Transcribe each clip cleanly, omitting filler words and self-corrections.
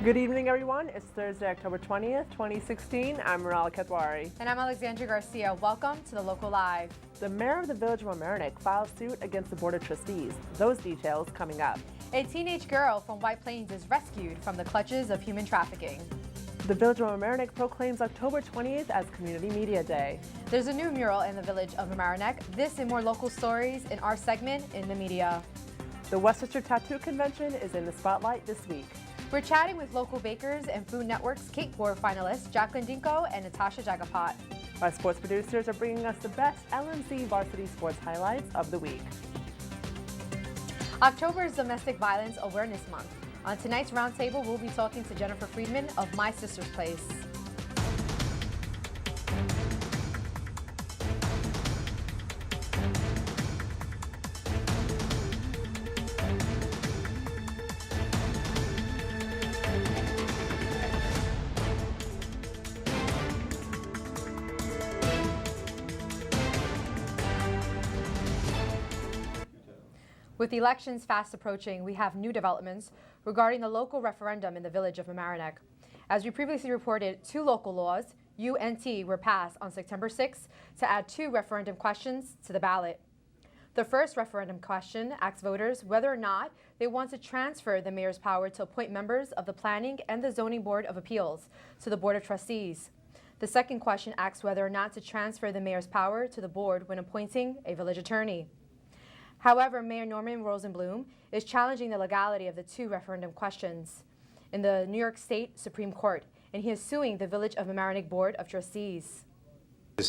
Good evening, everyone. It's Thursday, October 20th, 2016. I'm Meral, Kathwari. And I'm Alexandria Garcia. Welcome to the Local Live. The mayor of the village of Mamaroneck filed suit against the Board of Trustees. Those details coming up. A teenage girl from White Plains is rescued from the clutches of human trafficking. The village of Mamaroneck proclaims October 20th as Community Media Day. There's a new mural in the village of Mamaroneck. This and more local stories in our segment In the Media. The Westchester Tattoo Convention is in the spotlight this week. We're chatting with local bakers and Food Network's Cakeboard finalists Jacqueline Dinko and Natasha Jagapot. Our sports producers are bringing us the best LMC varsity sports highlights of the week. October is Domestic Violence Awareness Month. On tonight's roundtable, we'll be talking to Jennifer Friedman of My Sister's Place. With elections fast approaching, we have new developments regarding the local referendum in the village of Mamaroneck. As we previously reported, two local laws, UNT, were passed on September 6th to add two referendum questions to the ballot. The first referendum question asks voters whether or not they want to transfer the mayor's power to appoint members of the Planning and the Zoning Board of Appeals to the Board of Trustees. The second question asks whether or not to transfer the mayor's power to the board when appointing a village attorney. However, Mayor Norman Rosenblum is challenging the legality of the two referendum questions in the New York State Supreme Court, and he is suing the Village of Mamaroneck Board of Trustees.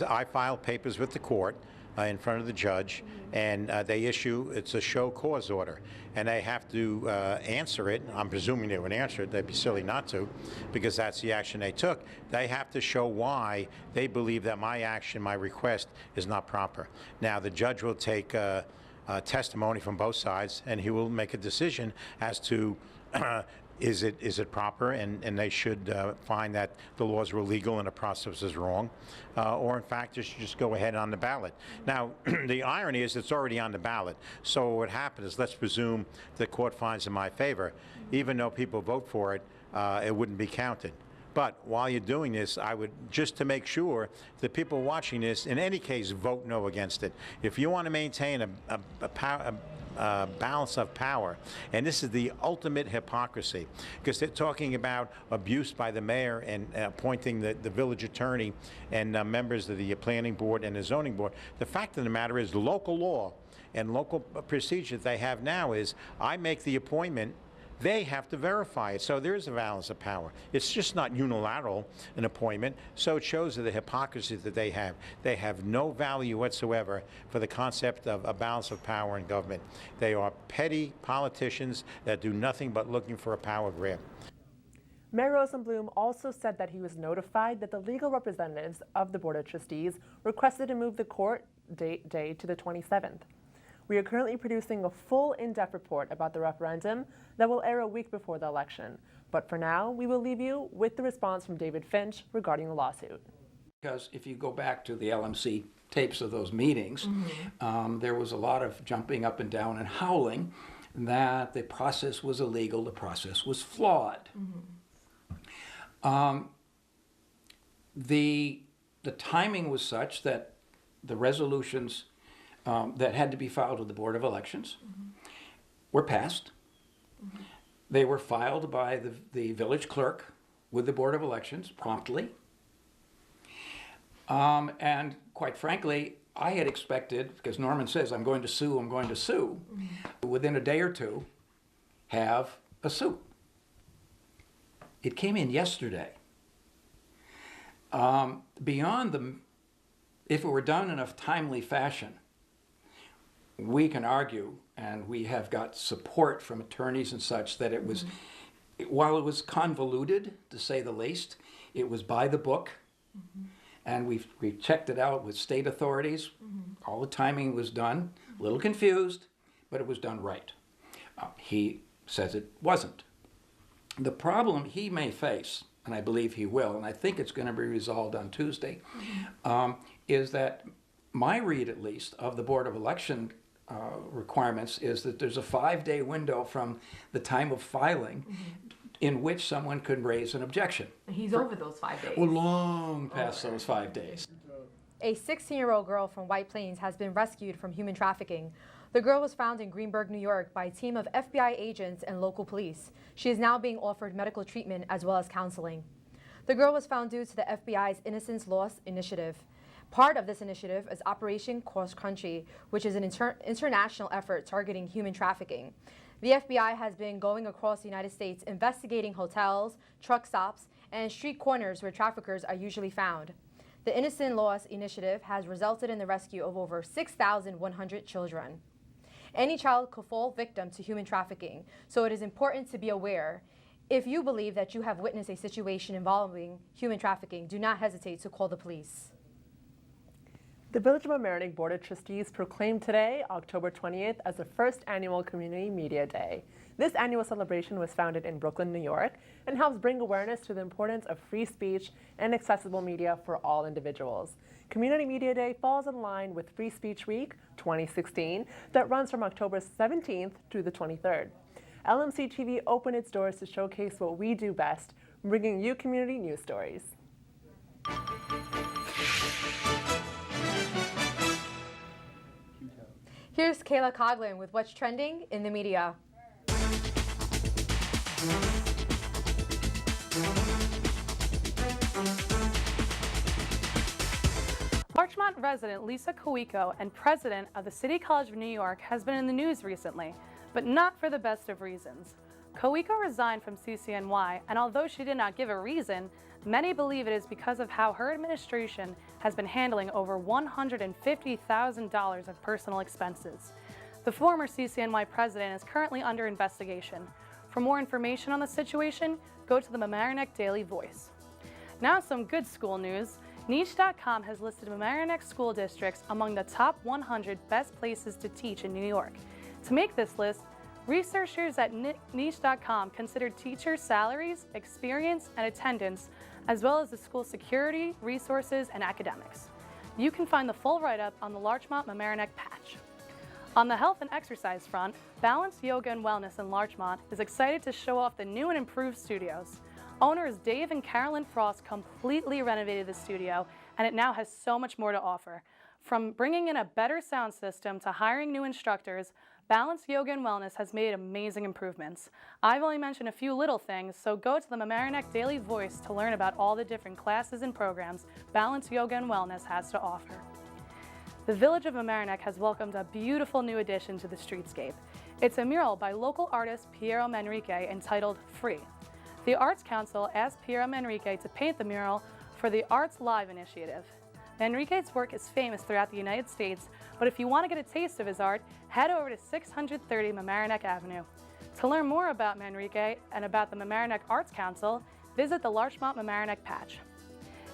I filed papers with the court in front of the judge, and it's a show cause order, and they have to answer it. I'm presuming they would answer it. They'd be silly not to, because that's the action they took. They have to show why they believe that my action, my request, is not proper. Now, the judge will take testimony from both sides, and he will make a decision as to is it proper, and they should find that the laws were illegal and the process is wrong, or in fact just go ahead on the ballot. Now, the irony is it's already on the ballot, so what happened is, let's presume the court finds in my favor. Even though people vote for it, it wouldn't be counted. But while you're doing this, I would, just to make sure that people watching this, in any case, vote no against it. If you want to maintain a balance of power, and this is the ultimate hypocrisy, because they're talking about abuse by the mayor and appointing the village attorney and members of the planning board and the zoning board. The fact of the matter is, local law and local procedure they have now is, I make the appointment, they have to verify it. So there is a balance of power. It's just not unilateral, an appointment. So it shows the hypocrisy that they have. They have no value whatsoever for the concept of a balance of power in government. They are petty politicians that do nothing but looking for a power grab. Mayor Rosenblum also said that he was notified that the legal representatives of the Board of Trustees requested to move the court date to the 27th. We are currently producing a full in-depth report about the referendum that will air a week before the election. But for now, we will leave you with the response from David Finch regarding the lawsuit. Because if you go back to the LMC tapes of those meetings, there was a lot of jumping up and down and howling that the process was illegal, the process was flawed. The timing was such that the resolutions that had to be filed with the Board of Elections were passed. They were filed by the village clerk with the Board of Elections promptly. And quite frankly, I had expected, because Norman says, I'm going to sue, within a day or two, have a suit. It came in yesterday. Beyond if it were done in a timely fashion, we can argue, and we have got support from attorneys and such, that it was, while it was convoluted, to say the least, it was by the book, and we've checked it out with state authorities. All the timing was done, a little confused, but it was done right. He says it wasn't. The problem he may face, and I believe he will, and I think it's going to be resolved on Tuesday, is that my read, at least, of the Board of Election requirements is that there's a 5-day window from the time of filing in which someone could raise an objection. He's over those 5 days. Well, long past those 5 days. A 16-year-old girl from White Plains has been rescued from human trafficking. The girl was found in Greenburgh, New York by a team of FBI agents and local police. She is now being offered medical treatment as well as counseling. The girl was found due to the FBI's Innocence Lost initiative. Part of this initiative is Operation Cross Country, which is an international effort targeting human trafficking. The FBI has been going across the United States investigating hotels, truck stops, and street corners where traffickers are usually found. The Innocent Lost initiative has resulted in the rescue of over 6,100 children. Any child could fall victim to human trafficking, so it is important to be aware. If you believe that you have witnessed a situation involving human trafficking, do not hesitate to call the police. The Village of Mamaroneck Board of Trustees proclaimed today, October 20th, as the first annual Community Media Day. This annual celebration was founded in Brooklyn, New York, and helps bring awareness to the importance of free speech and accessible media for all individuals. Community Media Day falls in line with Free Speech Week 2016 that runs from October 17th through the 23rd. LMC TV opened its doors to showcase what we do best, bringing you community news stories. Here's Kayla Coughlin with what's trending in the media. Larchmont resident Lisa Kawiko and president of the City College of New York has been in the news recently, but not for the best of reasons. Kawiko resigned from CCNY, and although she did not give a reason, many believe it is because of how her administration has been handling over $150,000 of personal expenses. The former CCNY president is currently under investigation. For more information on the situation, go to the Mamaroneck Daily Voice. Now some good school news. Niche.com has listed Mamaroneck school districts among the top 100 best places to teach in New York. To make this list, researchers at Niche.com considered teachers' salaries, experience, and attendance, as well as the school's security, resources, and academics. You can find the full write-up on the Larchmont Mamaroneck patch. On the health and exercise front, Balanced Yoga and Wellness in Larchmont is excited to show off the new and improved studios. Owners Dave and Carolyn Frost completely renovated the studio, and it now has so much more to offer. From bringing in a better sound system to hiring new instructors, Balanced Yoga and Wellness has made amazing improvements. I've only mentioned a few little things, so go to the Mamaroneck Daily Voice to learn about all the different classes and programs Balanced Yoga and Wellness has to offer. The Village of Mamaroneck has welcomed a beautiful new addition to the streetscape. It's a mural by local artist Piero Manrique entitled Free. The Arts Council asked Piero Manrique to paint the mural for the Arts Live initiative. Manrique's work is famous throughout the United States, but if you want to get a taste of his art, head over to 630 Mamaroneck Avenue. To learn more about Manrique and about the Mamaroneck Arts Council, visit the Larchmont Mamaroneck patch.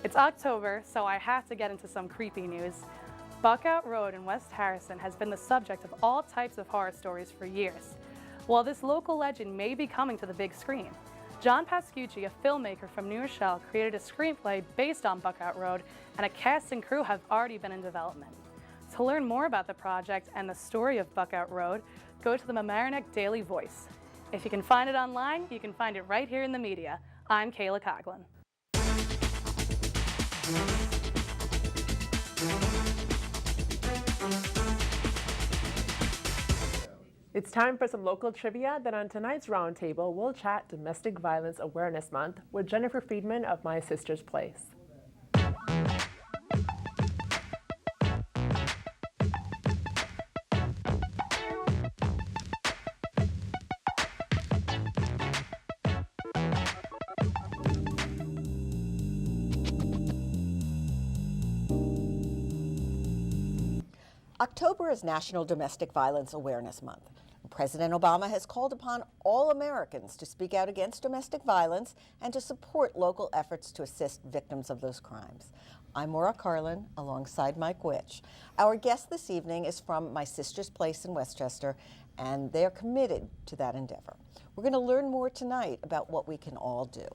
It's October, so I have to get into some creepy news. Buckout Road in West Harrison has been the subject of all types of horror stories for years. While this local legend may be coming to the big screen, John Pascucci, a filmmaker from New Rochelle, created a screenplay based on Buckout Road, and a cast and crew have already been in development. To learn more about the project and the story of Buckout Road, go to the Mamaroneck Daily Voice. If you can find it online, you can find it right here in the media. I'm Kayla Coughlin. It's time for some local trivia. Then on tonight's roundtable, we'll chat Domestic Violence Awareness Month with Jennifer Friedman of My Sister's Place. October is National Domestic Violence Awareness Month. President Obama has called upon all Americans to speak out against domestic violence and to support local efforts to assist victims of those crimes. I'm Maura Carlin, alongside Mike Witch. Our guest this evening is from My Sister's Place in Westchester, and they're committed to that endeavor. We're going to learn more tonight about what we can all do.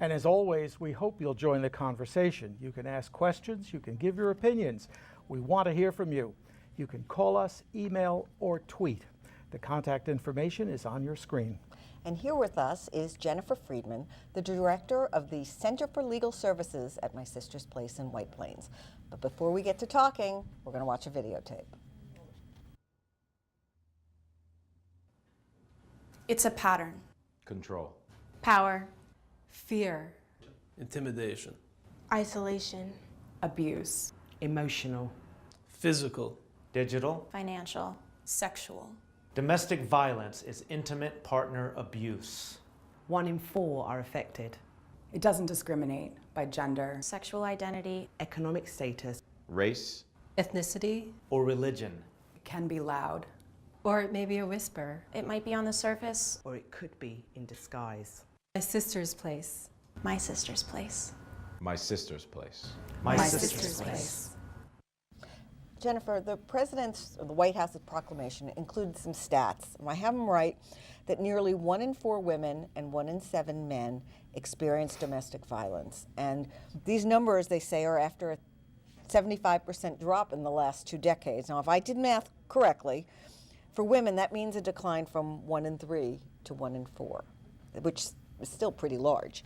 And as always, we hope you'll join the conversation. You can ask questions, you can give your opinions. We want to hear from you. You can call us, email, or tweet. The contact information is on your screen. And here with us is Jennifer Friedman, the director of the Center for Legal Services at My Sister's Place in White Plains. But before we get to talking, we're going to watch a videotape. It's a pattern. Control. Power. Fear. Intimidation. Isolation. Abuse. Emotional. Physical. Digital. Financial. Sexual. Domestic violence is intimate partner abuse. 1 in 4 are affected. It doesn't discriminate by gender, Sexual identity. economic status. Race. Ethnicity, Or religion. It can be loud, or it may be a whisper. It might be on the surface. or it could be in disguise. My sister's place. My sister's place. My sister's place. My sister's place. Jennifer, the White House's proclamation included some stats. And I have them right that nearly 1 in 4 women and 1 in 7 men experience domestic violence. And these numbers, they say, are after a 75% drop in the last 2 decades. Now, if I did math correctly, for women, that means a decline from 1 in 3 to 1 in 4, which is still pretty large.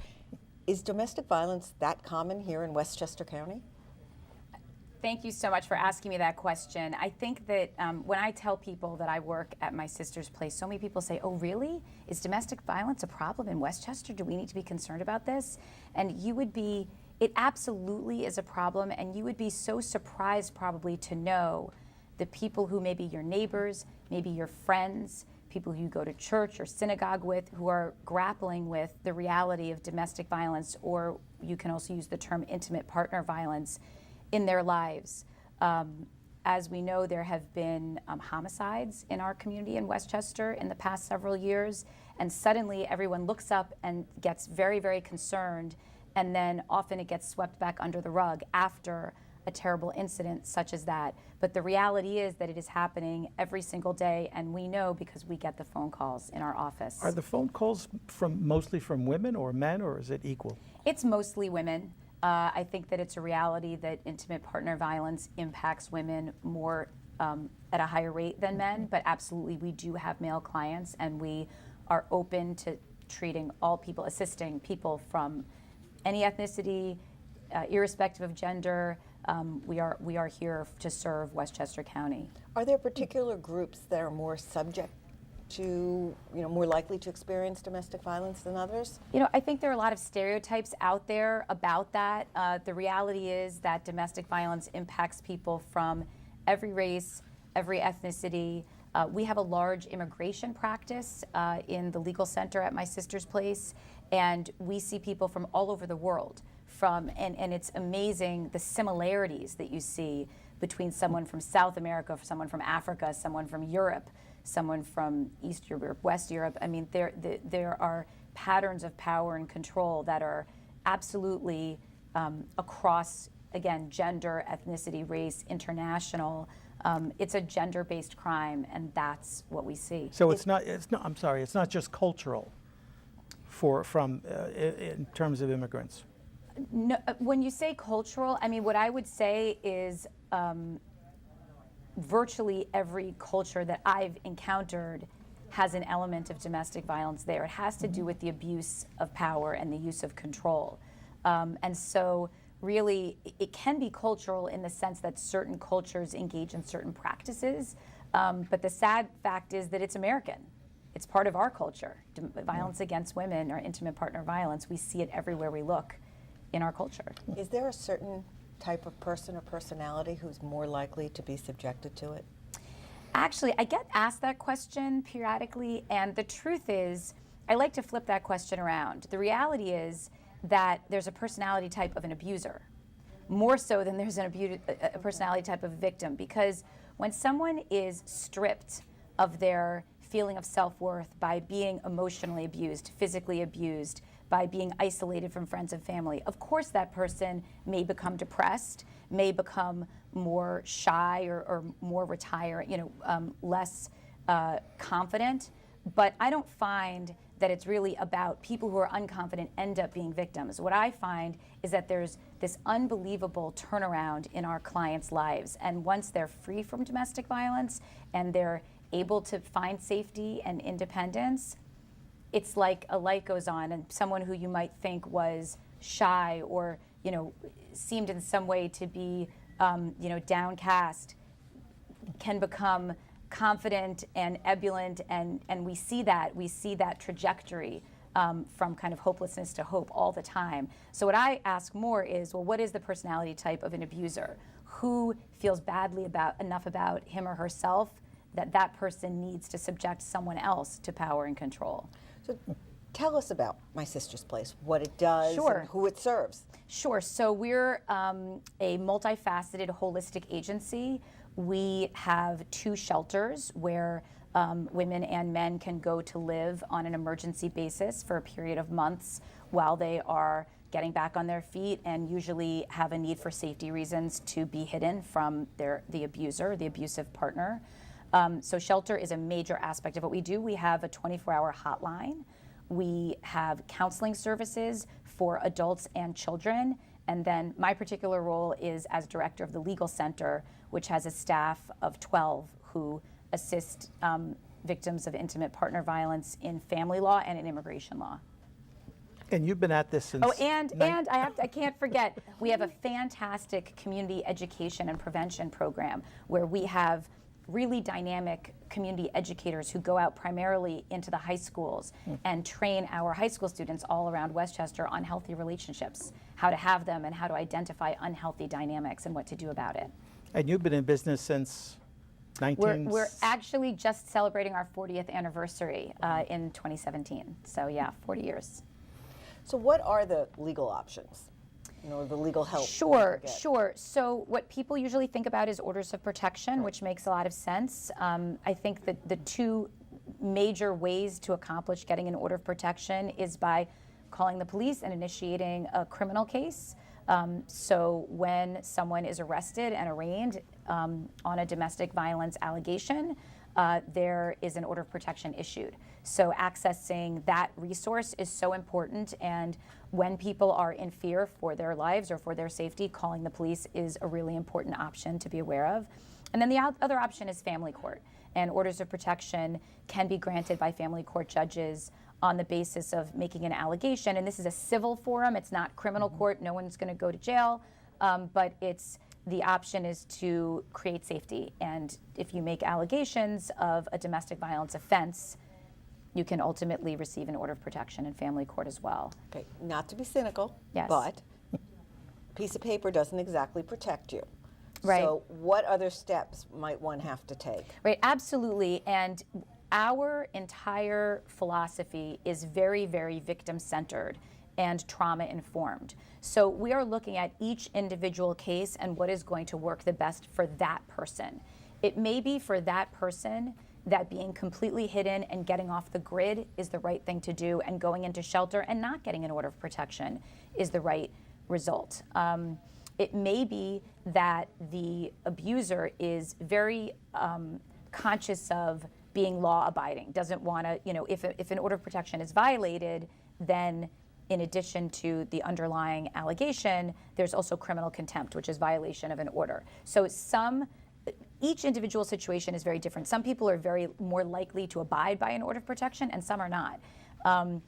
Is domestic violence that common here in Westchester County? Thank you so much for asking me that question. I think that when I tell people that I work at My Sister's Place, so many people say, oh really? Is domestic violence a problem in Westchester? Do we need to be concerned about this? And it absolutely is a problem, and you would be so surprised probably to know the people who may be your neighbors, maybe your friends, people who you go to church or synagogue with, who are grappling with the reality of domestic violence, or you can also use the term intimate partner violence, in their lives. As we know, there have been homicides in our community in Westchester in the past several years, and suddenly everyone looks up and gets very, very concerned, and then often it gets swept back under the rug after a terrible incident such as that. But the reality is that it is happening every single day, and we know because we get the phone calls in our office. Are the phone calls mostly from women or men, or is it equal? It's mostly women. I think that it's a reality that intimate partner violence impacts women more at a higher rate than men, but absolutely we do have male clients, and we are open to treating all people, assisting people from any ethnicity, irrespective of gender. We are here to serve Westchester County. Are there particular groups that are more subject to, more likely to experience domestic violence than others? I think there are a lot of stereotypes out there about that. The reality is that domestic violence impacts people from every race, every ethnicity. We have a large immigration practice in the legal center at My Sister's Place, and we see people from all over the world. And it's amazing the similarities that you see between someone from South America, someone from Africa, someone from Europe, someone from East Europe, West Europe. I mean, there are patterns of power and control that are absolutely across, again, gender, ethnicity, race, international. It's a gender-based crime, and that's what we see. So it's not just cultural in terms of immigrants. No, when you say cultural, I mean, what I would say is virtually every culture that I've encountered has an element of domestic violence there. It has to do with the abuse of power and the use of control. And so really, it can be cultural in the sense that certain cultures engage in certain practices. But the sad fact is that it's American. It's part of our culture. Violence against women or intimate partner violence, we see it everywhere we look in our culture. Is there a certain type of person or personality who's more likely to be subjected to it? Actually, I get asked that question periodically, and the truth is, I like to flip that question around. The reality is that there's a personality type of an abuser, more so than there's a personality type of victim, because when someone is stripped of their feeling of self-worth by being emotionally abused, physically abused, by being isolated from friends and family, of course that person may become depressed, may become more shy or more retired, less confident. But I don't find that it's really about people who are unconfident end up being victims. What I find is that there's this unbelievable turnaround in our clients' lives. And once they're free from domestic violence and they're able to find safety and independence, it's like a light goes on, and someone who you might think was shy or, you know, seemed in some way to be, you know, downcast, can become confident and ebullient, and we see that trajectory from kind of hopelessness to hope all the time. So what I ask more is, well, what is the personality type of an abuser? Who feels badly enough about him or herself that that person needs to subject someone else to power and control? So tell us about My Sister's Place, what it does, Sure. and who it serves. Sure. So we're a multifaceted, holistic agency. We have 2 shelters where women and men can go to live on an emergency basis for a period of months while they are getting back on their feet, and usually have a need for safety reasons to be hidden from the abuser, the abusive partner. So shelter is a major aspect of what we do. We have a 24-hour hotline. We have counseling services for adults and children. And then my particular role is as director of the legal center, which has a staff of 12 who assist victims of intimate partner violence in family law and in immigration law. And you've been at this since... Oh, and I can't forget, we have a fantastic community education and prevention program where we have really dynamic community educators who go out primarily into the high schools and train our high school students all around Westchester on healthy relationships, how to have them and how to identify unhealthy dynamics and what to do about it. And you've been in business since 19... We're actually just celebrating our 40th anniversary in 2017. So yeah, 40 years. So what are the legal options? You know, the legal help? Sure. So what people usually think about is orders of protection, which makes a lot of sense. I think that the 2 major ways to accomplish getting an order of protection is by calling the police and initiating a criminal case. So when someone is arrested and arraigned on a domestic violence allegation, there is an order of protection issued. So accessing that resource is so important, and when people are in fear for their lives or for their safety, calling the police is a really important option to be aware of. And then the other option is family court, and orders of protection can be granted by family court judges on the basis of making an allegation. And this is a civil forum, it's not criminal court, no one's going to go to jail, but the option is to create safety. And if you make allegations of a domestic violence offense, you can ultimately receive an order of protection in family court as well. Okay, not to be cynical, Yes. but a piece of paper doesn't exactly protect you. Right. So what other steps might one have to take? Right, absolutely. And our entire philosophy is very, very victim-centered and trauma-informed. So we are looking at each individual case and what is going to work the best for that person. It may be for that person that being completely hidden and getting off the grid is the right thing to do, and going into shelter and not getting an order of protection is the right result. It may be that the abuser is very conscious of being law-abiding, doesn't want to, you know, if an order of protection is violated, then in addition to the underlying allegation, there's also criminal contempt, which is violation of an order. So each individual situation is very different. Some people are very more likely to abide by an order of protection, and some are not. And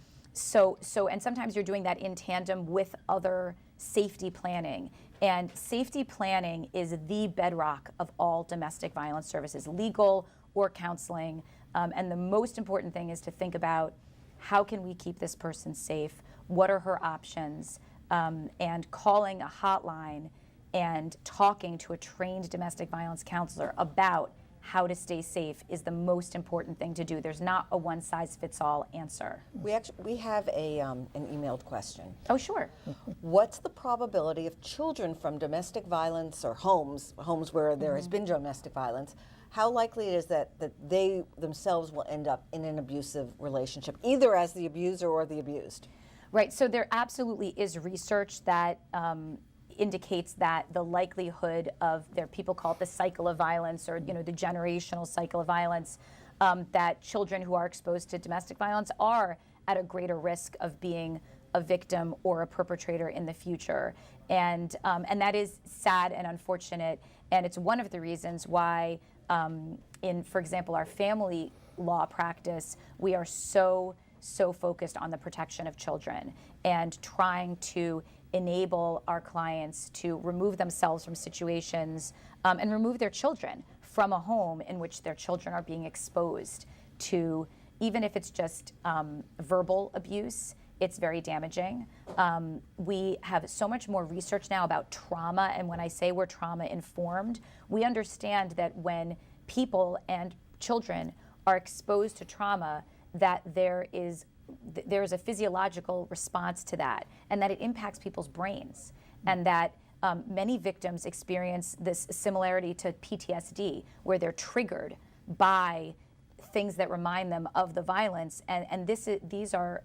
sometimes you're doing that in tandem with other safety planning. And safety planning is the bedrock of all domestic violence services, legal or counseling. And the most important thing is to think about, how can we keep this person safe? What are her options? And calling a hotline and talking to a trained domestic violence counselor about how to stay safe is the most important thing to do. There's not a one-size-fits-all answer. We have an emailed question. Oh, sure. What's the probability of children from domestic violence or homes where there has been domestic violence, how likely it is that they themselves will end up in an abusive relationship, either as the abuser or the abused? Right, so there absolutely is research that indicates that the likelihood of, people call it the cycle of violence, or the generational cycle of violence, that children who are exposed to domestic violence are at a greater risk of being a victim or a perpetrator in the future. And that is sad and unfortunate, and it's one of the reasons why in, for example, our family law practice, we are so so focused on the protection of children and trying to enable our clients to remove themselves from situations and remove their children from a home in which their children are being exposed to, even if it's just verbal abuse. It's very damaging. We have so much more research now about trauma, and when I say we're trauma informed, we understand that when people and children are exposed to trauma, that there is a physiological response to that, and that it impacts people's brains, and that many victims experience this similarity to PTSD, where they're triggered by things that remind them of the violence, and these are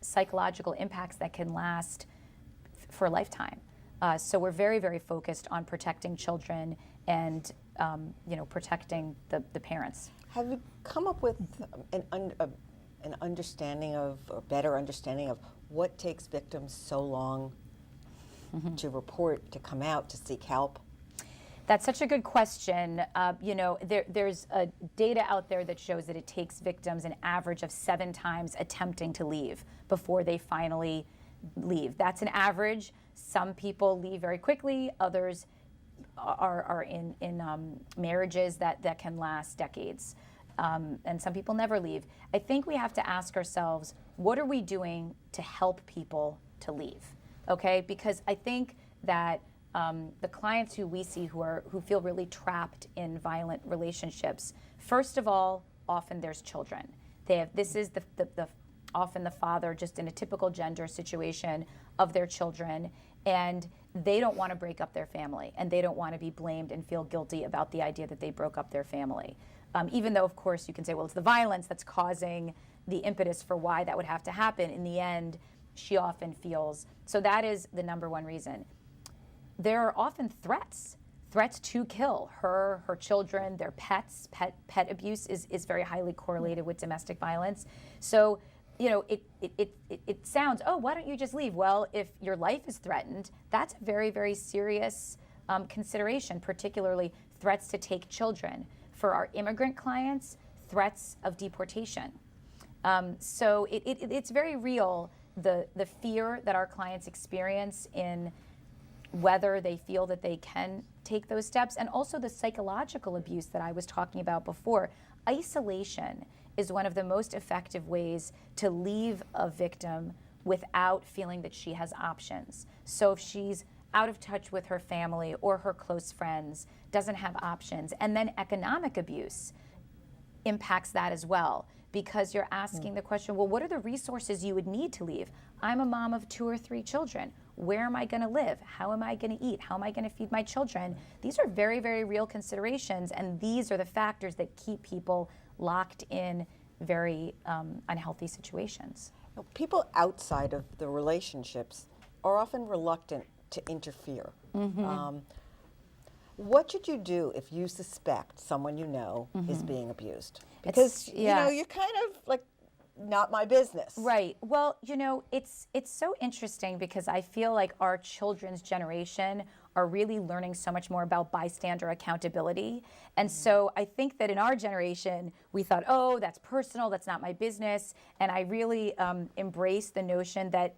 psychological impacts that can last for a lifetime. So we're very, very focused on protecting children and protecting the parents. Have you come up with an understanding of, or better understanding of, what takes victims so long to report, to come out, to seek help? That's such a good question. There's data out there that shows that it takes victims an average of 7 times attempting to leave before they finally leave. That's an average. Some people leave very quickly. Others are in marriages that can last decades. And some people never leave. I think we have to ask ourselves, what are we doing to help people to leave? Okay, because I think that the clients who we see who feel really trapped in violent relationships, first of all, often there's children. This is often the father, just in a typical gender situation, of their children, and they don't want to break up their family, and they don't want to be blamed and feel guilty about the idea that they broke up their family. Even though, of course, you can say, well, it's the violence that's causing the impetus for why that would have to happen. In the end, she often feels, so that is the number one reason. There are often threats to kill her children, their pets. Pet abuse is very highly correlated with domestic violence. So, it sounds, oh, why don't you just leave? Well, if your life is threatened, that's a very, very serious consideration, particularly threats to take children. For our immigrant clients, threats of deportation. So it's very real, the fear that our clients experience in whether they feel that they can take those steps, and also the psychological abuse that I was talking about before. Isolation is one of the most effective ways to leave a victim without feeling that she has options. So if she's out of touch with her family or her close friends, doesn't have options, and then economic abuse impacts that as well, because you're asking the question, well, what are the resources you would need to leave? I'm a mom of 2 or 3 children. Where am I going to live? How am I going to eat? How am I going to feed my children? These are very, very real considerations, and these are the factors that keep people locked in very unhealthy situations. People outside of the relationships are often reluctant to interfere. What should you do if you suspect someone you know is being abused? Because you're kind of like, not my business. Right. Well, it's so interesting, because I feel like our children's generation are really learning so much more about bystander accountability. And so I think that in our generation, we thought, oh, that's personal, that's not my business. And I really embrace the notion that,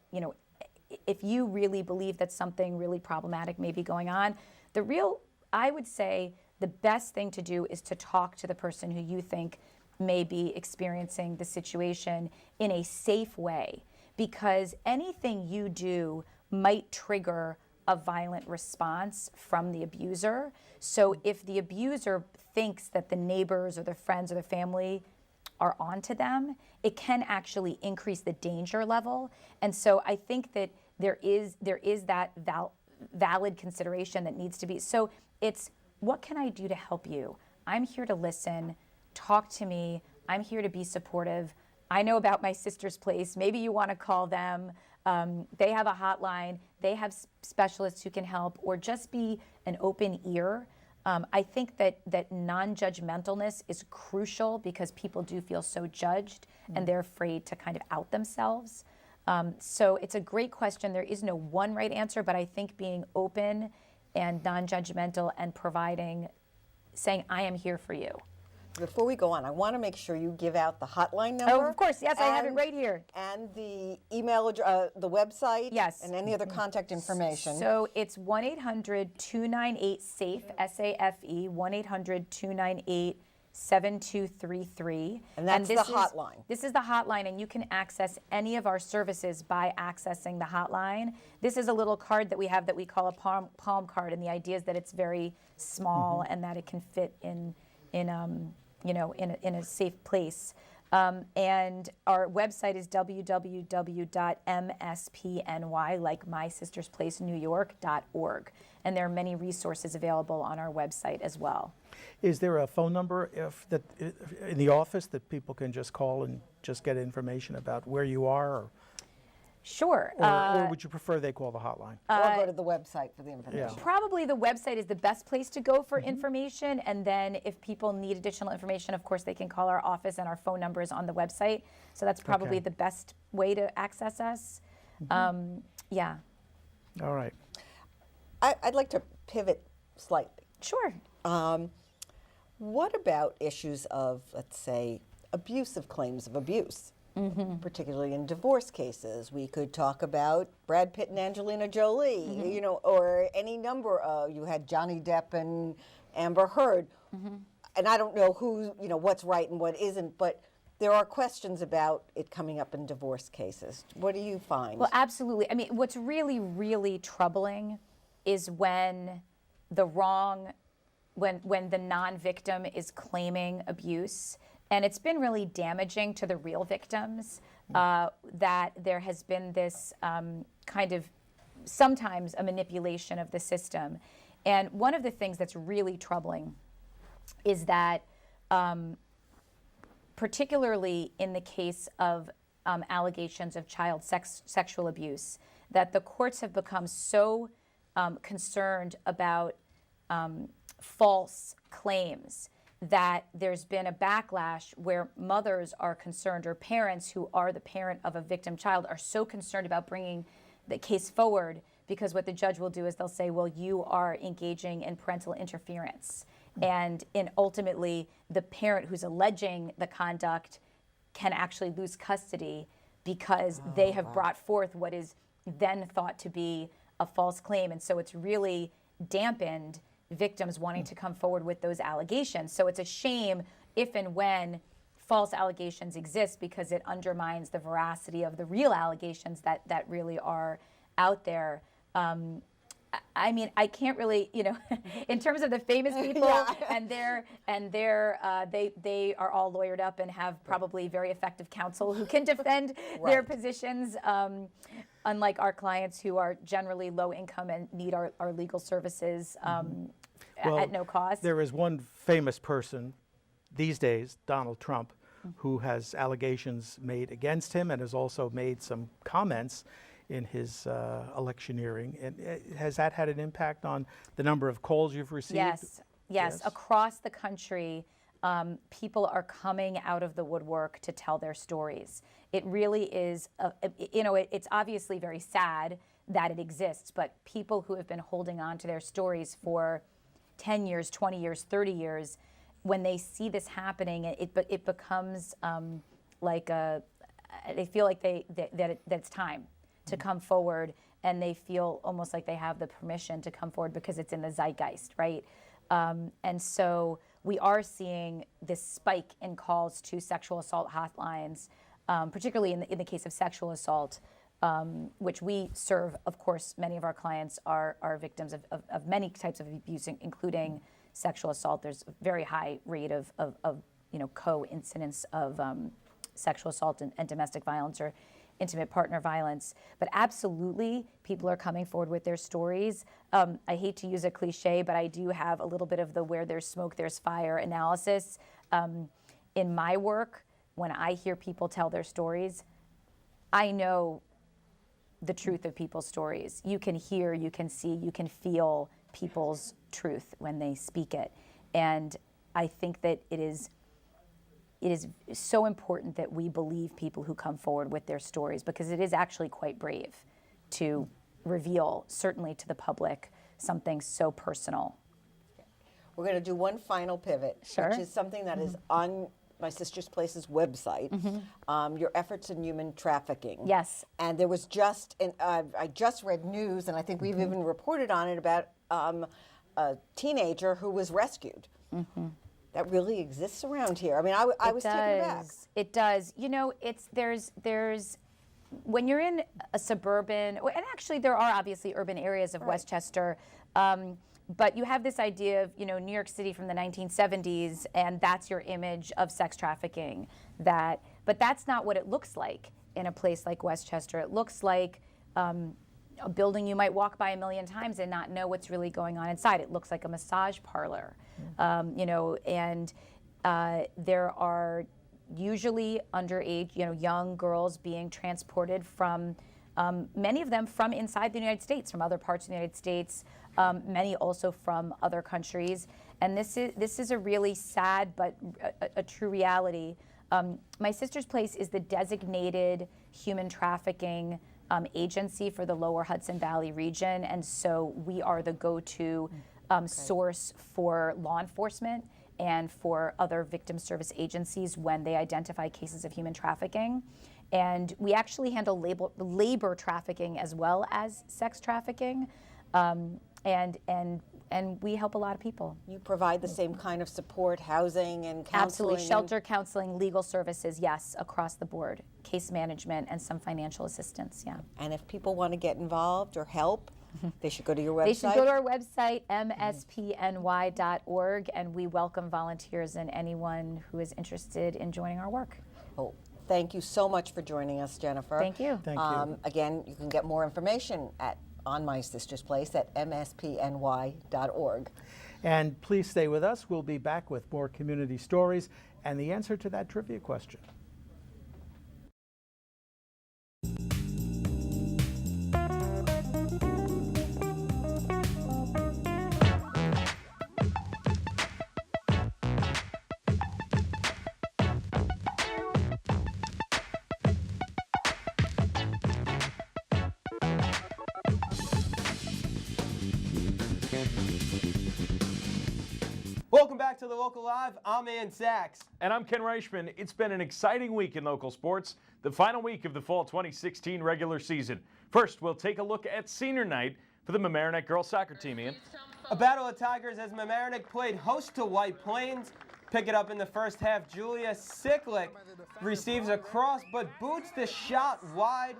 if you really believe that something really problematic may be going on, I would say the best thing to do is to talk to the person who you think may be experiencing the situation in a safe way, because anything you do might trigger a violent response from the abuser. So if the abuser thinks that the neighbors or the friends or the family are onto them, it can actually increase the danger level. And so I think that there is that valid consideration that needs to be. So it's, what can I do to help you? I'm here to listen. Talk to me. I'm here to be supportive. I know about my sister's place. Maybe you want to call them. They have a hotline. They have specialists who can help, or just be an open ear. I think that non-judgmentalness is crucial, because people do feel so judged and they're afraid to kind of out themselves. So it's a great question. There is no one right answer, but I think being open and non-judgmental and saying, I am here for you. Before we go on, I want to make sure you give out the hotline number. Oh, of course. Yes, I have it right here. And the email address, the website. Yes. And any other contact information. So it's 1-800-298-SAFE, S-A-F-E, 1-800-298-7233. And that's the hotline. This is the hotline, and you can access any of our services by accessing the hotline. This is a little card that we have that we call a palm card, and the idea is that it's very small and that it can fit in a safe place. And our website is www.mspny, like My Sister's Place, New York.org. And there are many resources available on our website as well. Is there a phone number in the office that people can just call and just get information about where you are? Sure. Or would you prefer they call the hotline? Or go to the website for the information. Yeah. Probably the website is the best place to go for information, and then if people need additional information, of course, they can call our office, and our phone number is on the website. So that's probably the best way to access us. Yeah. All right. I'd like to pivot slightly. Sure. What about issues of, let's say, abusive claims of abuse? Particularly in divorce cases. We could talk about Brad Pitt and Angelina Jolie, or any number of, you had Johnny Depp and Amber Heard. And I don't know what's right and what isn't, but there are questions about it coming up in divorce cases. What do you find? Well, absolutely. I mean, what's really, really troubling is when the non-victim is claiming abuse. And it's been really damaging to the real victims that there has been this kind of sometimes a manipulation of the system. And one of the things that's really troubling is that particularly in the case of allegations of child sexual abuse, that the courts have become so concerned about false claims that there's been a backlash where mothers are concerned, or parents who are the parent of a victim child are so concerned about bringing the case forward, because what the judge will do is they'll say, well, you are engaging in parental interference. And ultimately, the parent who's alleging the conduct can actually lose custody because they have brought forth what is then thought to be a false claim. And so it's really dampened victims wanting to come forward with those allegations. So it's a shame if and when false allegations exist, because it undermines the veracity of the real allegations that really are out there. I mean, I can't really, in terms of the famous people, and they are all lawyered up and have probably very effective counsel who can defend their positions. Unlike our clients who are generally low income and need our legal services at no cost. There is one famous person these days, Donald Trump, who has allegations made against him and has also made some comments in his electioneering. And has that had an impact on the number of calls you've received? Yes. Across the country, people are coming out of the woodwork to tell their stories. It really is, it's obviously very sad that it exists, but people who have been holding on to their stories for 10 years, 20 years, 30 years, when they see this happening, it becomes they feel like that it's time to come forward, and they feel almost like they have the permission to come forward because it's in the zeitgeist, right? And so we are seeing this spike in calls to sexual assault hotlines, particularly in the case of sexual assault, which we serve. Of course, many of our clients are victims of many types of abuse, including sexual assault. There's a very high rate of co-incidence of sexual assault and domestic violence or intimate partner violence. But absolutely, people are coming forward with their stories. I hate to use a cliche, but I do have a little bit of the where there's smoke, there's fire analysis. In my work, when I hear people tell their stories, I know the truth of people's stories. You can hear, you can see, you can feel people's truth when they speak it. And I think that it is so important that we believe people who come forward with their stories, because it is actually quite brave to reveal, certainly to the public, something so personal. We're going to do one final pivot, Sure. which is something that is on My Sister's Place's website, your efforts in human trafficking. Yes. And there was just, I just read news, and I think we've even reported on it, about a teenager who was rescued. That really exists around here. I mean, I was taken aback. It does. You know, there's when you're in a suburban, and actually there are obviously urban areas of Westchester, but you have this idea of, you know, New York City from the 1970s, and that's your image of sex trafficking. But that's not what it looks like in a place like Westchester. It looks like a building you might walk by a million times and not know what's really going on inside. It looks like a massage parlor, you know, and there are usually underage, you know, young girls being transported from, many of them from inside the United States, from other parts of the United States, many also from other countries. And this is a really sad but a true reality. My Sister's Place is the designated human trafficking agency for the lower Hudson Valley region, and so we are the go-to source for law enforcement and for other victim service agencies when they identify cases of human trafficking. And we actually handle labor trafficking as well as sex trafficking, and we help a lot of people. You provide the same kind of support, housing and counseling? Absolutely. Shelter, counseling, legal services, yes, across the board. Case management and some financial assistance, yeah. And if people want to get involved or help, they should go to your website? They should go to our website, mspny.org, and we welcome volunteers and anyone who is interested in joining our work. Oh, thank you so much for joining us, Jennifer. Thank you. Thank you. Again, you can get more information on My Sister's Place at mspny.org. And please stay with us. We'll be back with more community stories and the answer to that trivia question. Welcome back to the Local Live. I'm Ann Sachs. And I'm Ken Reichman. It's been an exciting week in local sports, the final week of the fall 2016 regular season. First, we'll take a look at senior night for the Mamaroneck girls soccer team, Ian. A battle of Tigers as Mamaroneck played host to White Plains. Pick it up in the first half. Julia Siklik receives a cross but boots the shot wide.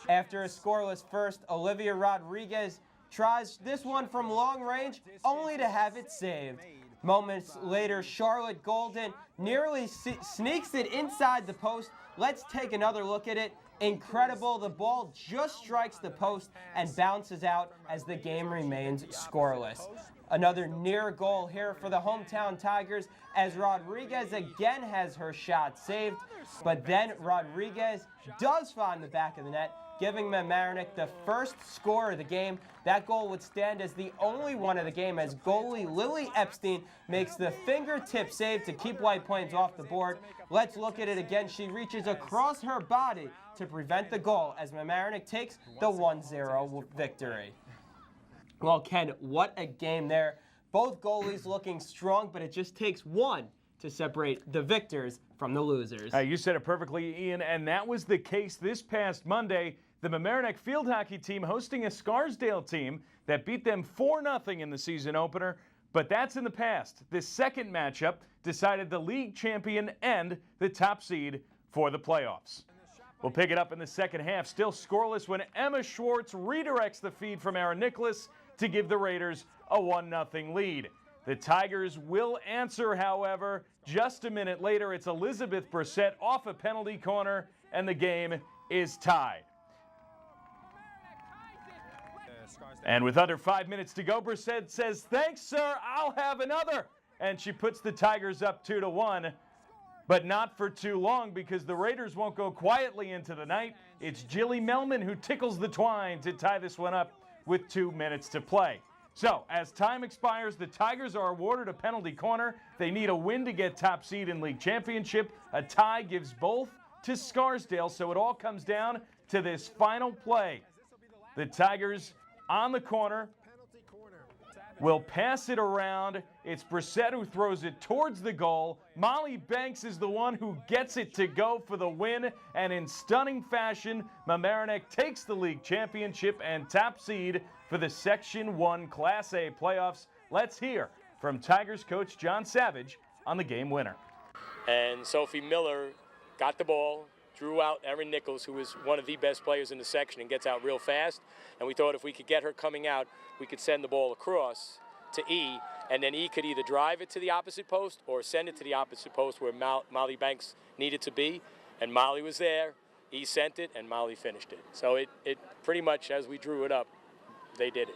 After a scoreless first, Olivia Rodriguez tries this one from long range, only to have it saved. Moments later, Charlotte Golden nearly sneaks it inside the post. Let's take another look at it. Incredible, the ball just strikes the post and bounces out as the game remains scoreless. Another near goal here for the hometown Tigers as Rodriguez again has her shot saved, but then Rodriguez does find the back of the net, giving Mamaroneck the first score of the game. That goal would stand as the only one of the game as goalie Lily Epstein makes the fingertip save to keep White Plains off the board. Let's look at it again. She reaches across her body to prevent the goal as Mamaroneck takes the 1-0 victory. Well, Ken, what a game there. Both goalies looking strong, but it just takes one to separate the victors from the losers. You said it perfectly, Ian, and that was the case this past Monday. The Mamaroneck field hockey team hosting a Scarsdale team that beat them 4-0 in the season opener, but that's in the past. This second matchup decided the league champion and the top seed for the playoffs. We'll pick it up in the second half, still scoreless when Emma Schwartz redirects the feed from Aaron Nicholas to give the Raiders a 1-0 lead. The Tigers will answer, however. Just a minute later, it's Elizabeth Brissett off a penalty corner, and the game is tied. And with under 5 minutes to go, Brissett says, "Thanks, sir, I'll have another." And she puts the Tigers up 2-1, but not for too long because the Raiders won't go quietly into the night. It's Jilly Melman who tickles the twine to tie this one up with 2 minutes to play. So, as time expires, the Tigers are awarded a penalty corner. They need a win to get top seed in league championship. A tie gives both to Scarsdale, so it all comes down to this final play. The Tigers on the corner will pass it around, It's Brissett who throws it towards the goal. Molly Banks is the one who gets it to go for the win. And in stunning fashion, Mamaroneck takes the league championship and top seed for the Section 1 Class A playoffs. Let's hear from Tigers coach John Savage on the game winner. And Sophie Miller got the ball, drew out Erin Nichols, who is one of the best players in the section and gets out real fast. And we thought if we could get her coming out, we could send the ball across to E, and then E could either drive it to the opposite post or send it to the opposite post where Molly Banks needed to be. And Molly was there, E sent it, and Molly finished it. So it pretty much, as we drew it up, they did it.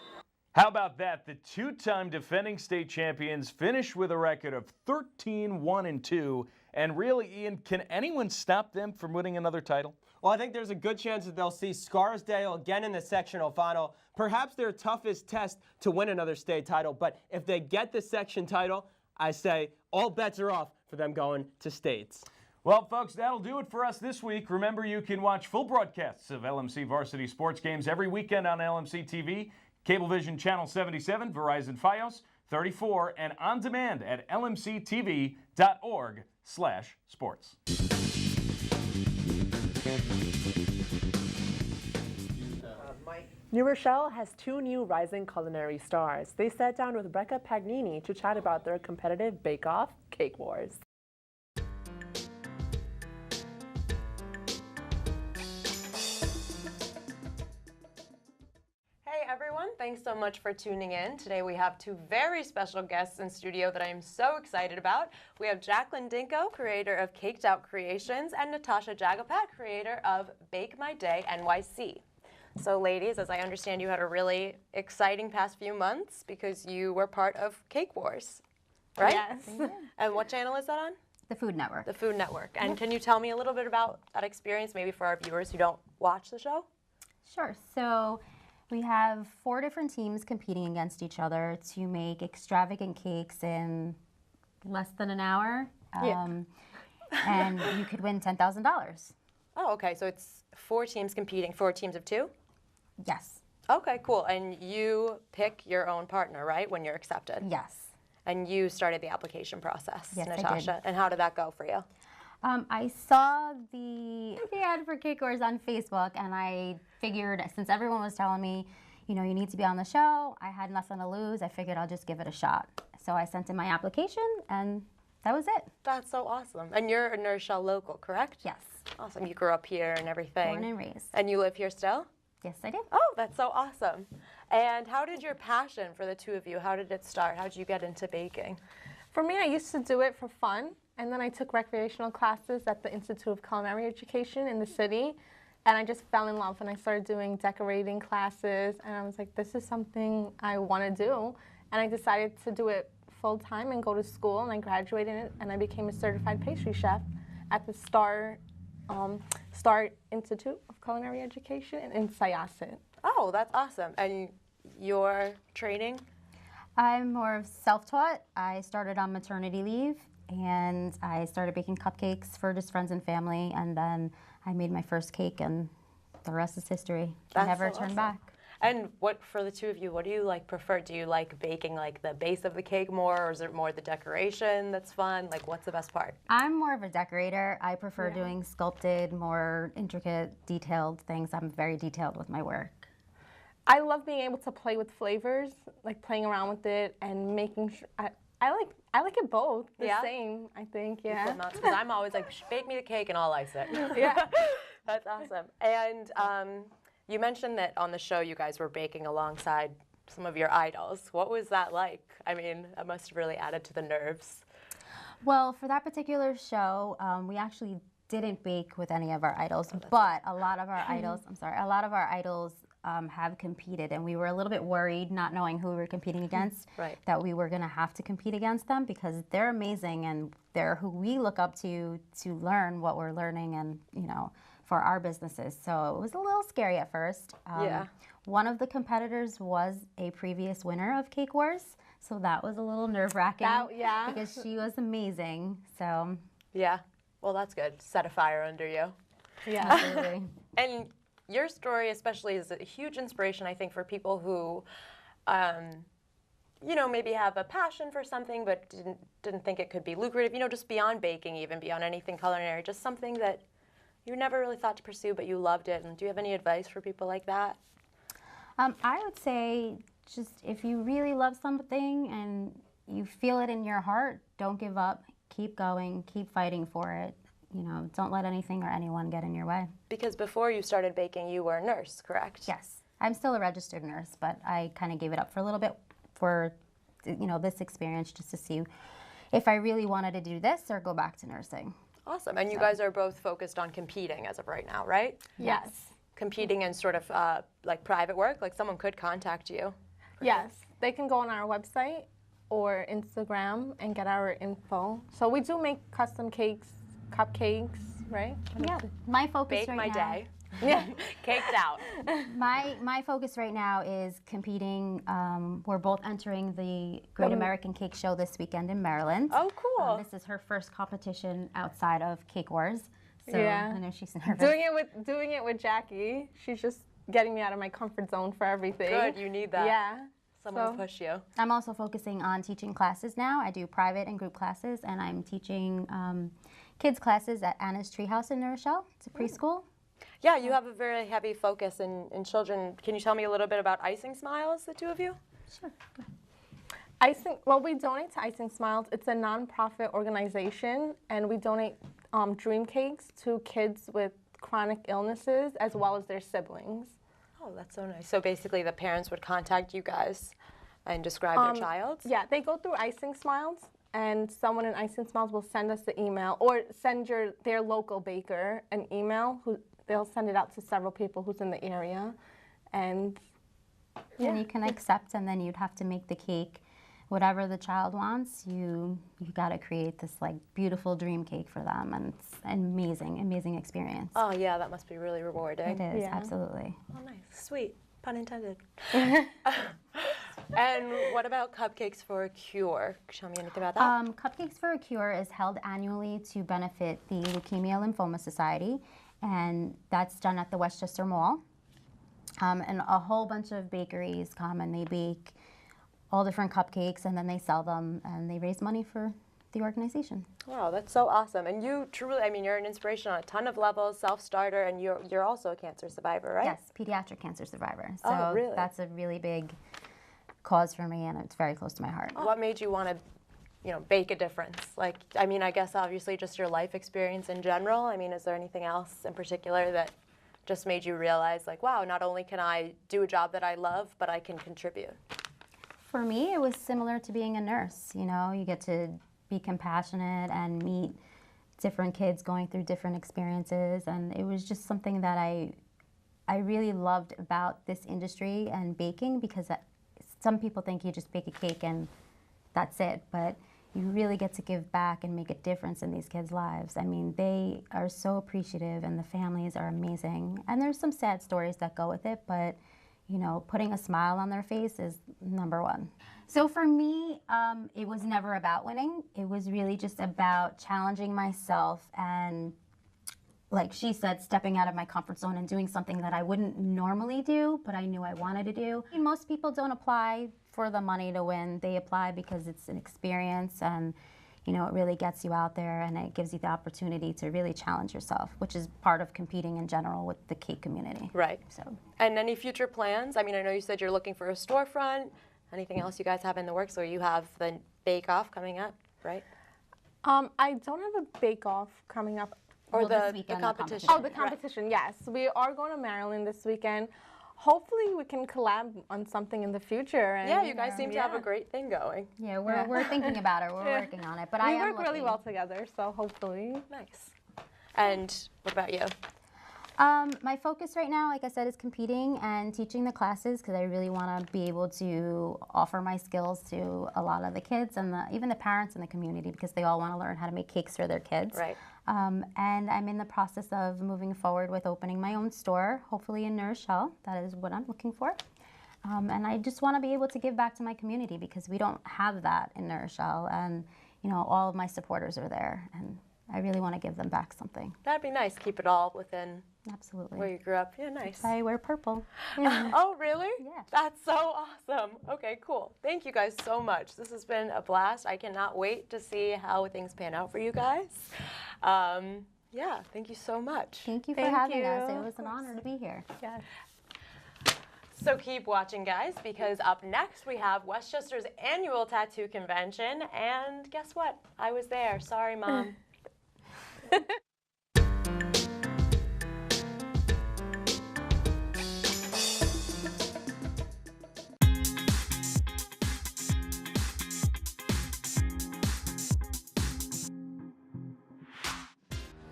How about that? The two-time defending state champions finish with a record of 13-1-2. And really, Ian, can anyone stop them from winning another title? Well, I think there's a good chance that they'll see Scarsdale again in the sectional final. Perhaps their toughest test to win another state title. But if they get the section title, I say all bets are off for them going to states. Well, folks, that'll do it for us this week. Remember, you can watch full broadcasts of LMC varsity sports games every weekend on LMC TV, Cablevision Channel 77, Verizon Fios 34, and on demand at lmctv.org/sports. New Rochelle has two new rising culinary stars. They sat down with Rebecca Pagnini to chat about their competitive bake-off, Cake Wars. Hey everyone, thanks so much for tuning in. Today we have two very special guests in studio that I am so excited about. We have Jacqueline Dinko, creator of Caked Out Creations, and Natasha Jagapat, creator of Bake My Day NYC. So ladies, as I understand, you had a really exciting past few months because you were part of Cake Wars, right? Yes. And what channel is that on? The Food Network. The Food Network. And can you tell me a little bit about that experience, maybe for our viewers who don't watch the show? Sure. So we have 4 different teams competing against each other to make extravagant cakes in less than an hour. And you could win $10,000. Oh, okay. So it's 4 teams competing, 4 teams of 2? Yes. Okay, cool. And you pick your own partner, right, when you're accepted? Yes. And you started the application process, Yes, Natasha. I did. And how did that go for you? I saw the ad for Cake Wars on Facebook, and I figured, since everyone was telling me, you know, you need to be on the show, I had nothing to lose. I figured I'll just give it a shot. So I sent in my application, and that was it. That's so awesome. And you're a New Rochelle local, correct? Yes. Awesome. You grew up here and everything. Born and raised. And you live here still? Yes, I did. Oh, that's so awesome. And how did your passion for the two of you, how did it start? How did you get into baking? For me, I used to do it for fun, and then I took recreational classes at the Institute of Culinary Education in the city, and I just fell in love, and I started doing decorating classes, and I was like, this is something I want to do, and I decided to do it full-time and go to school, and I graduated, and I became a certified pastry chef at the Star Institute of Culinary Education in Syosset. Oh, that's awesome. And your training? I'm more of self-taught. I started on maternity leave, and I started baking cupcakes for just friends and family, and then I made my first cake, and the rest is history. I never turned back. And what, for the two of you, what do you like prefer? Do you like baking like the base of the cake more, or is it more the decoration that's fun? Like, what's the best part? I'm more of a decorator. I prefer doing sculpted, more intricate, detailed things. I'm very detailed with my work. I love being able to play with flavors, like playing around with it and making sure. I like it both the same, I think, yeah. Because I'm always like, bake me the cake and I'll ice it. Yeah. That's awesome. And you mentioned that on the show you guys were baking alongside some of your idols. What was that like? I mean, that must have really added to the nerves. Well, for that particular show, we actually didn't bake with any of our idols, but a lot of our idols, have competed, and we were a little bit worried, not knowing who we were competing against, that we were going to have to compete against them, because they're amazing and they're who we look up to learn what we're learning and, you know, for our businesses. So it was a little scary at first. One of the competitors was a previous winner of Cake Wars, so that was a little nerve-wracking because she was amazing. So yeah, well, that's good. Set a fire under you. Yeah, absolutely. And your story especially is a huge inspiration, I think, for people who you know, maybe have a passion for something but didn't think it could be lucrative, you know, just beyond baking, even beyond anything culinary, just something that you never really thought to pursue but you loved it. And do you have any advice for people like that? I would say just if you really love something and you feel it in your heart, don't give up. Keep going, keep fighting for it. You know, don't let anything or anyone get in your way. Because before you started baking, you were a nurse, correct? Yes. I'm still a registered nurse, but I kind of gave it up for a little bit for, you know, this experience just to see if I really wanted to do this or go back to nursing. Awesome. And you guys are both focused on competing as of right now, right? Yes. Competing in sort of like private work, like someone could contact you. Yes. They can go on our website or Instagram and get our info. So we do make custom cakes, cupcakes, right? Yeah. My focus Bake right my now. day. Yeah. Caked out. My focus right now is competing. We're both entering the Great American Cake Show this weekend in Maryland. Oh, cool. This is her first competition outside of Cake Wars. So Yeah. I know she's nervous. Doing it with Jackie. She's just getting me out of my comfort zone for everything. Good, you need that. Yeah. Someone to push you. I'm also focusing on teaching classes now. I do private and group classes, and I'm teaching kids classes at Anna's Treehouse in New Rochelle. It's a preschool. Yeah, you have a very heavy focus in children. Can you tell me a little bit about Icing Smiles, the two of you? Sure. Well, we donate to Icing Smiles. It's a nonprofit organization, and we donate dream cakes to kids with chronic illnesses as well as their siblings. Oh, that's so nice. So basically the parents would contact you guys and describe their child? Yeah, they go through Icing Smiles, and someone in Icing Smiles will send us the email or send their local baker an email. They'll send it out to several people who's in the area. And you can accept, and then you'd have to make the cake whatever the child wants. You got to create this like beautiful dream cake for them, and it's an amazing experience. Oh yeah, that must be really rewarding. It is, absolutely. Oh nice, sweet, pun intended. And what about Cupcakes for a Cure? Tell me anything about that. Cupcakes for a Cure is held annually to benefit the Leukemia Lymphoma Society, and that's done at the Westchester Mall. And a whole bunch of bakeries come and they bake all different cupcakes, and then they sell them, and they raise money for the organization. Wow, that's so awesome. And you truly, I mean, you're an inspiration on a ton of levels, self-starter, and you're also a cancer survivor, right? Yes, pediatric cancer survivor. So oh, really? That's a really big cause for me, and it's very close to my heart. What made you want to, you know, make a difference? Like, I mean, I guess obviously just your life experience in general. I mean, is there anything else in particular that just made you realize, like, wow, not only can I do a job that I love, but I can contribute? For me, it was similar to being a nurse. You know, you get to be compassionate and meet different kids going through different experiences, and it was just something that I really loved about this industry and baking, because some people think you just bake a cake and that's it, but you really get to give back and make a difference in these kids' lives. I mean, they are so appreciative, and the families are amazing. And there's some sad stories that go with it, but you know, putting a smile on their face is number one. So for me, it was never about winning. It was really just about challenging myself and, like she said, stepping out of my comfort zone and doing something that I wouldn't normally do, but I knew I wanted to do. Most people don't apply for the money to win. They apply because it's an experience, and you know, it really gets you out there, and it gives you the opportunity to really challenge yourself, which is part of competing in general with the cake community. Right. So. And any future plans? I mean, I know you said you're looking for a storefront. Anything else you guys have in the works, or you have the bake-off coming up, right? I don't have a bake-off coming up. Or Well, the competition. Oh, the competition, yes. We are going to Maryland this weekend. Hopefully we can collab on something in the future. And, yeah, you guys seem to have a great thing going. Yeah, we're thinking about it. We're working on it. But we I am work really looking. well together, so hopefully. Nice. And what about you? My focus right now, like I said, is competing and teaching the classes, because I really want to be able to offer my skills to a lot of the kids and even the parents in the community, because they all want to learn how to make cakes for their kids. Right. And I'm in the process of moving forward with opening my own store, hopefully in New Rochelle. That is what I'm looking for. And I just want to be able to give back to my community, because we don't have that in New Rochelle. And, you know, all of my supporters are there. And I really want to give them back something. That'd be nice. Keep it all within Absolutely. where you grew up. Yeah, nice. I wear purple. Oh, really? Yeah. That's so awesome. Okay, cool. Thank you guys so much. This has been a blast. I cannot wait to see how things pan out for you guys. Yeah, thank you so much. Thank you for having us. It was an honor to be here. Yes. So keep watching, guys, because up next we have Westchester's annual tattoo convention. And guess what? I was there. Sorry, Mom.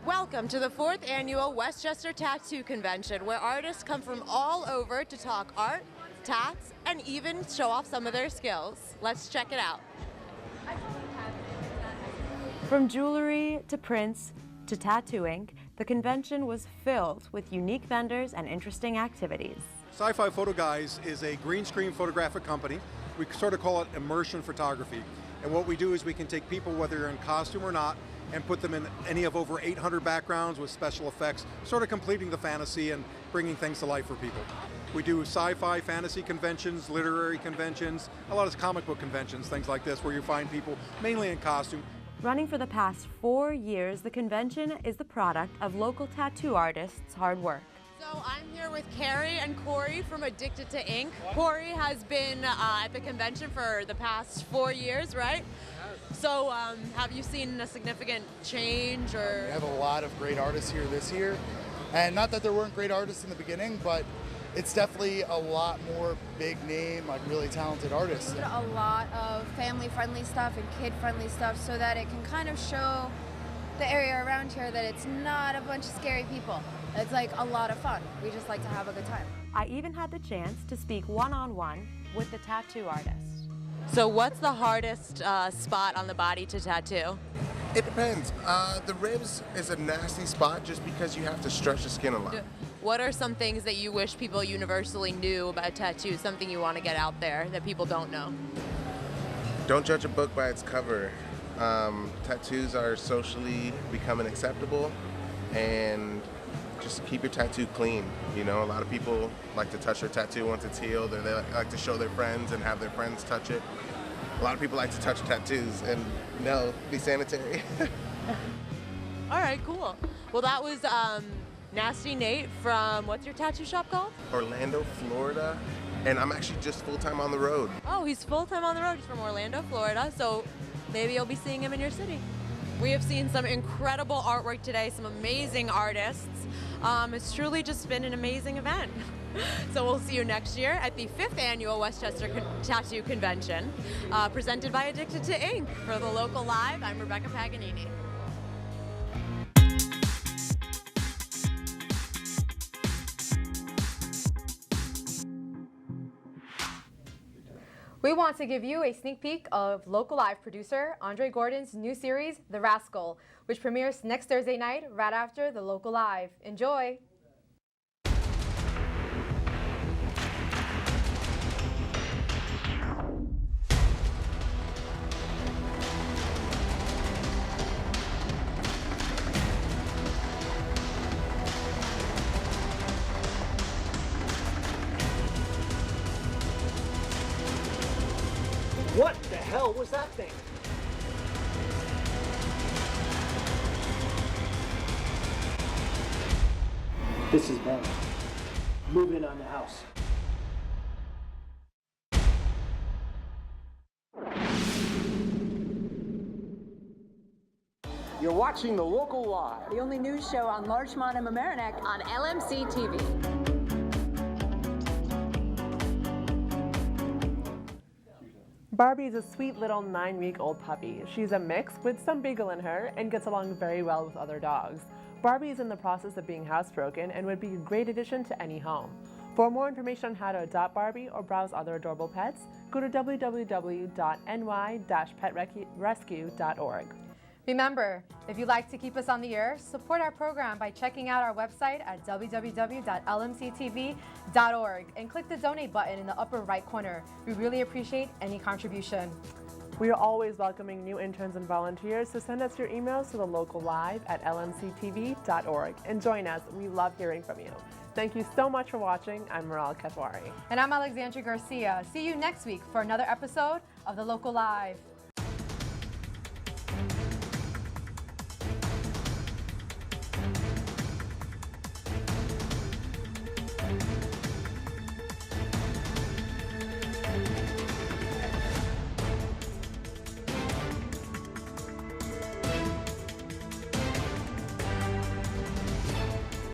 Welcome to the 4th annual Westchester Tattoo Convention, where artists come from all over to talk art, tats, and even show off some of their skills. Let's check it out. From jewelry to prints to tattooing, the convention was filled with unique vendors and interesting activities. Sci-Fi Photo Guys is a green screen photographic company. We sort of call it immersion photography. And what we do is we can take people, whether you're in costume or not, and put them in any of over 800 backgrounds with special effects, sort of completing the fantasy and bringing things to life for people. We do sci-fi fantasy conventions, literary conventions, a lot of comic book conventions, things like this, where you find people mainly in costume. Running for the past 4 years, the convention is the product of local tattoo artists' hard work. So I'm here with Carrie and Corey from Addicted to Ink. Corey has been at the convention for the past 4 years, right? So have you seen a significant change or? We have a lot of great artists here this year. And not that there weren't great artists in the beginning, but it's definitely a lot more big name, like really talented artists. A lot of family-friendly stuff and kid-friendly stuff so that it can kind of show the area around here that it's not a bunch of scary people. It's like a lot of fun. We just like to have a good time. I even had the chance to speak one-on-one with the tattoo artist. So what's the hardest spot on the body to tattoo? It depends. The ribs is a nasty spot just because you have to stretch the skin a lot. What are some things that you wish people universally knew about tattoos, something you want to get out there that people don't know? Don't judge a book by its cover. Tattoos are socially becoming acceptable, and just keep your tattoo clean. You know, a lot of people like to touch their tattoo once it's healed, or they like to show their friends and have their friends touch it. A lot of people like to touch tattoos, and no, be sanitary. All right, cool. Well, that was Nasty Nate from, what's your tattoo shop called? Orlando, Florida, and I'm actually just full-time on the road. Oh, he's full-time on the road. He's from Orlando, Florida, so maybe you'll be seeing him in your city. We have seen some incredible artwork today, some amazing artists. It's truly just been an amazing event. So we'll see you next year at the 5th annual Westchester Tattoo Convention, presented by Addicted to Ink. For the Local Live, I'm Rebecca Paganini. We want to give you a sneak peek of Local Live producer Andre Gordon's new series, The Rascal, which premieres next Thursday night right after the Local Live. Enjoy! What the hell was that thing? This is Meral. Move in on the house. You're watching The Local Live, the only news show on Larchmont and Mamaroneck on LMC TV. Barbie is a sweet little 9-week-old puppy. She's a mix with some beagle in her and gets along very well with other dogs. Barbie is in the process of being housebroken and would be a great addition to any home. For more information on how to adopt Barbie or browse other adorable pets, go to www.ny-petrescue.org. Remember, if you'd like to keep us on the air, support our program by checking out our website at www.lmctv.org and click the donate button in the upper right corner. We really appreciate any contribution. We are always welcoming new interns and volunteers, so send us your emails to thelocallive@lmctv.org and join us. We love hearing from you. Thank you so much for watching. I'm Meral Kathwari. And I'm Alexandria Garcia. See you next week for another episode of The Local Live.